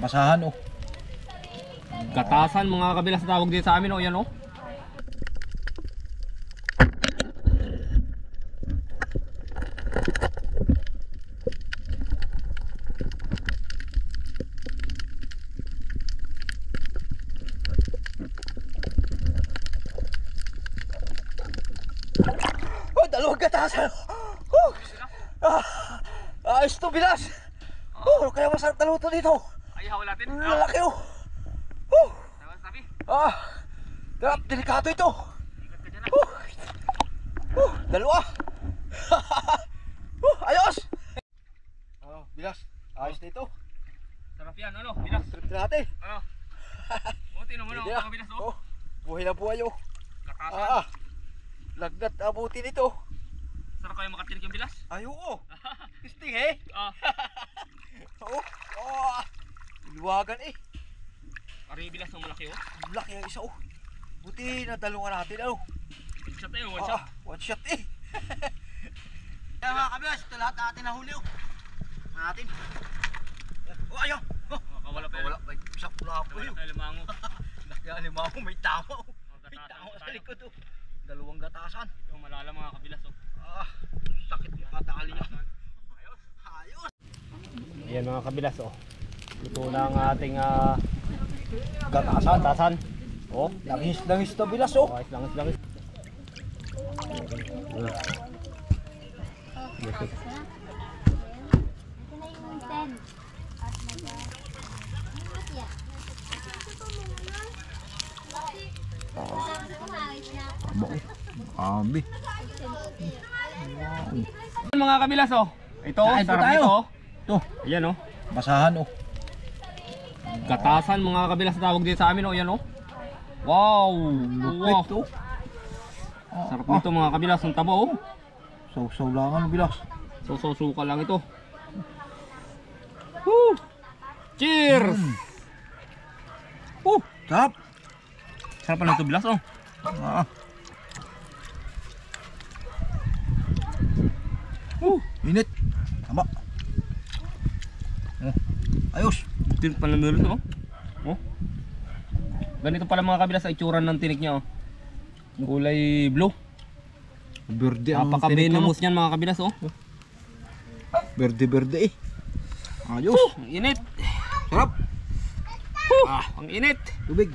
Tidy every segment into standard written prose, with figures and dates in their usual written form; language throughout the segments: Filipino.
Basahan oh. Gatasan mga kabilas tawag dito sa amin oh, yan oh. Oh, dalawang gatasan. Ayos to, bilas. Oh, kaya masarap na luto dito. Ay, hawal natin. Lalaki oh. Sarap, delikado ito. Dalawa. Ayos. Oh, bilas. Ayos na ito. Sarap yan, ano? Bilas. Trip natin. Ano? O, tinan mo na mga kabilas oh. Buhay na buhay oh. Gatasan. Lagnat abutin ito. Sarap kayo makatinig yung bilas. Ay, oo. Pisting eh. Oo. Iluwagan eh. Ari bilas ng malaki oh. Laki ang isa oh. Buti na dalungan natin ano. One shot eh, one shot. One shot eh. Kaya mga kabilas, ito lahat natin nahuli oh. Natin. Oh, ayaw. Makawala pa Wala, may sak pula po yun. Wala limango. Laki ang limango, may tama oh. May tama sa likod oh. Dalawang gatasan. Ito malala mga kabilas oh. Sakit patali yan. Ayos. Ayos. Ayan mga kabilas oh. Ito na ang ating Gatasan. Oh, Langis na bilas oh. langis. Abi. Mga kabilas oh. Ito, Kain po sarap tayo. nito oh. Ito, Ayan oh. basahan oh. Gatasan mga kabilas tawag dito sa amin oh, yan oh. Wow! Wow! Ito. Sarap nito mga kabilas, ang taba oh. Saw-saw lang ang bilas. Suka lang ito. Woo! Cheers! Sarap. Sarap pala ito bilas oh. Init. Tama. Ayos. Tinik pala meron oh. Oh. Ganito pala mga kabilas sa itsura ng tinik niya oh. Kulay blue. Berde ang tinik Napaka-venomous niyan mga kabilas oh. Berde eh. Ayos. Ang init. Sarap. Ang init. Tubig.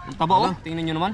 Ang taba oh. Tingnan nyo naman.